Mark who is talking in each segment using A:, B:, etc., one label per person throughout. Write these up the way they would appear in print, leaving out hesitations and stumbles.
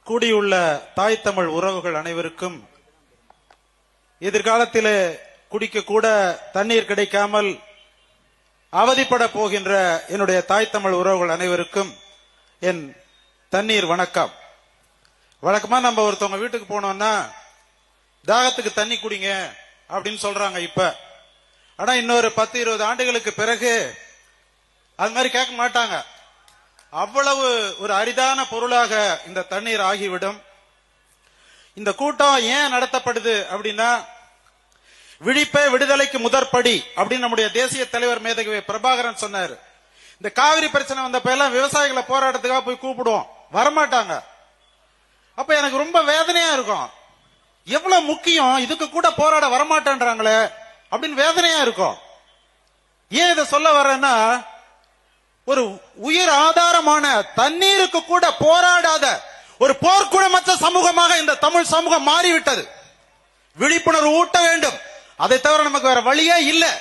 A: கூடியுள்ள தாய் தமிழ் உறவுகள் அனைவருக்கும், எதிர்காலத்திலே குடிக்க கூட தண்ணீர் கிடைக்காமல் அவதிப்பட போகின்ற என்னுடைய தாய் தமிழ் உறவுகள் அனைவருக்கும் என் தண்ணீர் வணக்கம். வழக்கமா நம்ம ஒருத்தவங்க வீட்டுக்கு போனோம்னா தாகத்துக்கு தண்ணி குடிங்க அப்படின்னு சொல்றாங்க. இப்ப ஆனா இன்னொரு 10-20 ஆண்டுகளுக்கு பிறகு அது மாதிரி கேட்க மாட்டாங்க. அவ்வளவு ஒரு அரிதான பொருளாக இந்த தண்ணீர் ஆகிவிடும். இந்த கூட்டம் ஏன் நடத்தப்படுது அப்படின்னா, விழிப்பே விடுதலைக்கு முதற்படி அப்படின்னு நம்முடைய தேசிய தலைவர் மேதகு பிரபாகரன் சொன்னாரு. இந்த காவிரி பிரச்சனை வந்தப்ப எல்லாம் விவசாயிகளை போராட்டத்துக்காக போய் கூப்பிடுவோம், வரமாட்டாங்க. அப்ப எனக்கு ரொம்ப வேதனையா இருக்கும். எவ்வளவு முக்கியம், இதுக்கு கூட போராட வரமாட்டேன்றாங்களே அப்படின்னு வேதனையா இருக்கும். ஏன் இதை சொல்ல வரேன்னா, ஒரு உயிர் ஆதாரமான தண்ணீருக்கு கூட போராடாத ஒரு போர்க்குணமற்ற சமூகமாக இந்த தமிழ் சமூகம் மாறிவிட்டது. விழிப்புணர்வு ஊட்ட வேண்டும், அதை தவிர நமக்கு வேற வழியே இல்லை.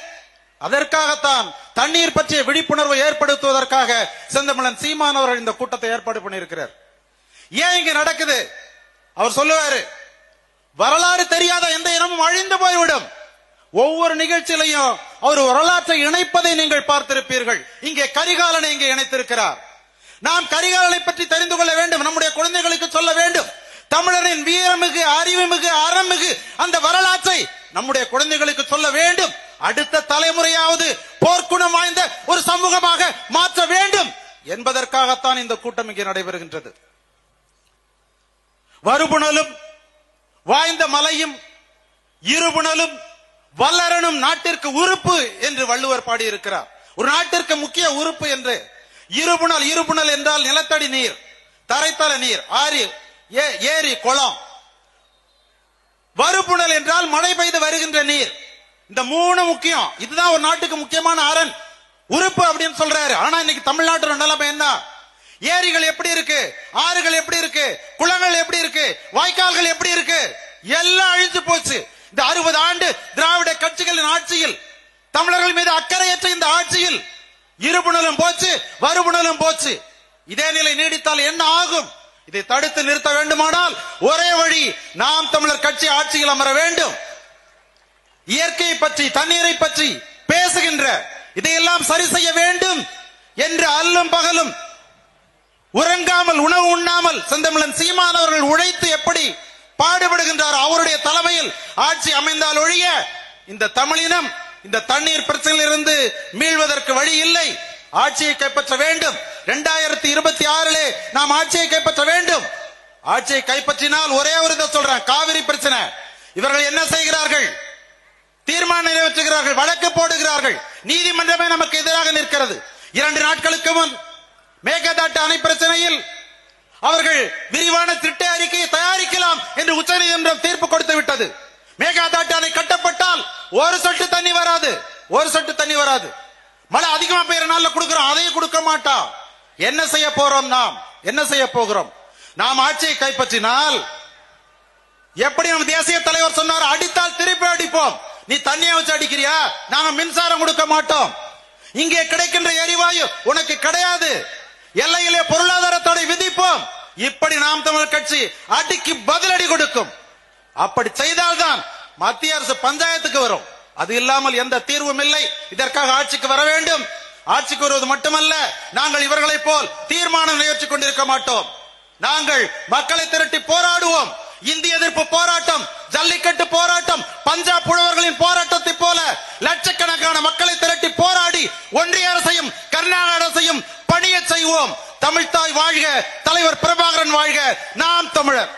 A: அதற்காகத்தான் தண்ணீர் பற்றிய விழிப்புணர்வை ஏற்படுத்துவதற்காக செந்தமிழன் சீமான் அவர்கள் இந்த கூட்டத்தை ஏற்பாடு பண்ணியிருக்கிறார். ஏன் இங்க நடக்குது? அவர் சொல்லுவாரு, வரலாறு தெரியாத எந்த இனமும் அழிந்து போய்விடும். ஒவ்வொரு நிகழ்ச்சியிலையும் அவர் வரலாற்றை இணைப்பதை நீங்கள் பார்த்திருப்பீர்கள். இங்கே கரிகாலனை இங்கே இணைத்திருக்கிறார். நாம் கரிகாலனை பற்றி தெரிந்து கொள்ள வேண்டும், நம்முடைய குழந்தைகளுக்கு சொல்ல வேண்டும். தமிழரின் வீரமிகு, அறிவுமிகு, அறமிகு அந்த வரலாற்றை நம்முடைய குழந்தைகளுக்கு சொல்ல வேண்டும். அடுத்த தலைமுறையாவது போர்க்குணம் வாய்ந்த ஒரு சமூகமாக மாற்ற வேண்டும் என்பதற்காகத்தான் இந்த கூட்டம் இங்கே நடைபெறுகின்றது. வருபுணலும் வாய்ந்த மலையும் இருபுணலும் வல்லரனும் நாட்டிற்கு உறுப்பு என்று வள்ளுவர் பாடியிருக்கிறார். ஒரு நாட்டிற்கு முக்கிய உறுப்பு என்று. இருபுணல், இருபுணல் என்றால் நிலத்தடி நீர், தரைத்தள நீர், ஆறு, ஏரி, குளம். வருபுணல் என்றால் மழை பெய்து வருகின்ற நீர். இந்த மூணு முக்கியம். இதுதான் ஒரு நாட்டுக்கு முக்கியமான அரண், உறுப்பு அப்படின்னு சொல்றாரு. ஆனா இன்னைக்கு தமிழ்நாட்டோட நிலைமை என்ன? ஏரிகள் எப்படி இருக்கு, ஆறுகள் எப்படி இருக்கு, குளங்கள் எப்படி இருக்கு, வாய்க்கால்கள் எப்படி இருக்கு, எல்லாம் அழிஞ்சு போச்சு. இந்த 60 ஆண்டு திராவிட கட்சிகளின் ஆட்சியில், தமிழர்கள் மீது அக்கறையற்ற இந்த ஆட்சியில் இருபுணலும் போச்சு, வருபுணலும் போச்சு. இதே நிலை நீடித்தால் என்ன ஆகும்? இதை தடுத்து நிறுத்த வேண்டுமானால் ஒரே வழி, நாம் தமிழர் கட்சி ஆட்சியில் அமர வேண்டும். இயற்கையை பற்றி, தண்ணீரை பற்றி பேசுகின்ற இதையெல்லாம் சரி செய்ய வேண்டும் என்று அல்லும் பகலும் உறங்காமல் உணவு உண்ணாமல் செந்தமிழன் சீமான் அவர்கள் உழைத்து எப்படி பாடுபடுகின்றார். அவருடைய தலைமையில் ஆட்சி அமைந்தால் ஒழிய இந்த தமிழினம் இந்த தண்ணீர் பிரச்சனையிலிருந்து மீள்வதற்கு வழி இல்லை. ஆட்சியை கைப்பற்ற வேண்டும். 2026 நாம் ஆட்சியை கைப்பற்ற வேண்டும். ஆட்சியை கைப்பற்றினால் ஒரே ஒரு இதை சொல்றேன், காவிரி பிரச்சனை. இவர்கள் என்ன செய்கிறார்கள்? தீர்மானம் நிறைவேற்றுகிறார்கள், வழக்கு போடுகிறார்கள், நீதிமன்றமே நமக்கு எதிராக நிற்கிறது. 2 நாட்களுக்கு முன் மேகதாட்டு அணை பிரச்சனையில் அவர்கள் விரிவான திட்ட அறிக்கையை தயாரிக்கலாம் என்று உச்சநீதிமன்றம் தீர்ப்பு கொடுத்து விட்டது. மேகதாட்டு அணை கட்டப்பட்டால் ஒரு சொட்டு தண்ணி வராது, ஒரு சொட்டு தண்ணி வராது. மழை அதிகமா பெய்யற நாள்ல கொடுக்கிறோம், அதையும் கொடுக்க மாட்டோம். என்ன செய்ய போறோம்? நாம் என்ன செய்ய போகிறோம்? நாம் ஆட்சியை கைப்பற்றினால் எப்படி நம்ம தேசிய தலைவர் சொன்னார், அடித்தால் திருப்பி அடிப்போம். நீ தண்ணியை வச்சு அடிக்கிறியா, நாங்க மின்சாரம் கொடுக்க மாட்டோம். இங்கே கிடைக்கின்ற எரிவாயு உனக்கு கிடையாது, எல்லையிலே பொருளாதார தடை விதிப்போம். இப்படி நாம் தமிழர் கட்சி அடிக்கு பதிலடி கொடுக்கும். அப்படி செய்தால்தான் மத்திய அரசு பஞ்சாயத்துக்கு வரும். அது இல்லாமல் எந்த தீர்வும் இல்லை. இதற்காக ஆட்சிக்கு வர வேண்டும். ஆட்சிக்கு வருவது மட்டுமல்ல, நாங்கள் இவர்களை போல் தீர்மானம் நிறைவேற்றிக் கொண்டிருக்க மாட்டோம். நாங்கள் மக்களை திரட்டி போராடுவோம். இந்திய எதிர்ப்பு போராட்டம், ஜல்லிக்கட்டு போராட்டம், பஞ்சாப் புலவர்களின் போராட்டத்தை போல லட்சக்கணக்கான மக்களை திரட்டி போராடி ஒன்றிய அரசையும் கர்நாடக அரசையும் பணிய செய்வோம். தமிழ்தாய் வாழ்க, தலைவர் பிரபாகரன் வாழ்க, நாம் தமிழர்.